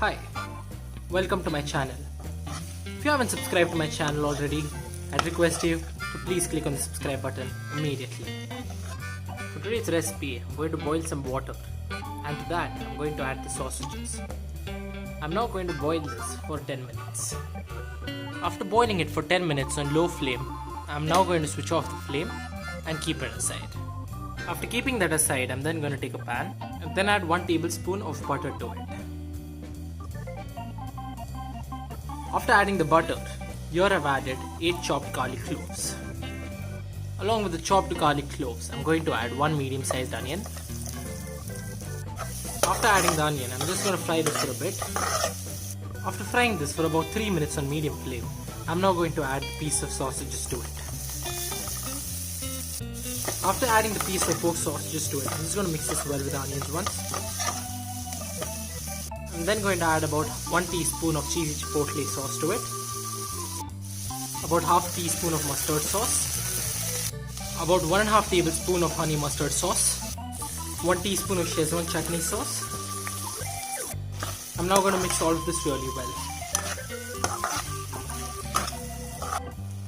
Hi, welcome to my channel. If you haven't subscribed to my channel already, I'd request you to please click on the subscribe button immediately. For today's recipe, I'm going to boil some water, and to that I'm going to add the sausages. I'm now going to boil this for 10 minutes. After boiling it for 10 minutes on low flame, I'm now going to switch off the flame and keep it aside. After keeping that aside, I'm then going to take a pan and then add 1 tablespoon of butter to it. After adding the butter, here I've added 8 chopped garlic cloves. Along with the chopped garlic cloves, I'm going to add 1 medium-sized onion. After adding the onion, I'm just going to fry this for a bit. After frying this for about 3 minutes on medium flame, I'm now going to add the piece of sausages to it. After adding the piece of pork sausages to it, I'm just going to mix this well with the onions once. I'm then going to add about 1 teaspoon of cheesy chipotle sauce to it, about half teaspoon of mustard sauce, about 1.5 tablespoon of honey mustard sauce, 1 teaspoon of Szechuan chutney sauce. I'm now going to mix all of this really well.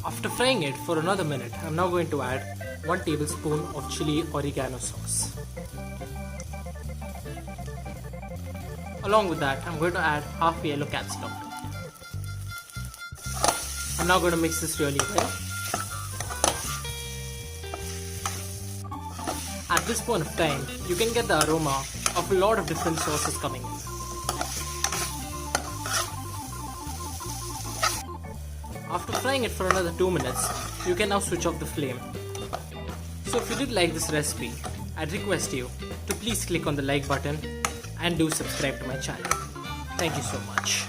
After frying it for another minute, I'm now going to add 1 tablespoon of chili oregano sauce. Along with that, I'm going to add half yellow capsicum. I'm now going to mix this really well. At this point of time, you can get the aroma of a lot of different sauces coming in. After frying it for another 2 minutes, you can now switch off the flame. So if you did like this recipe, I'd request you to please click on the like button and do subscribe to my channel. Thank you so much.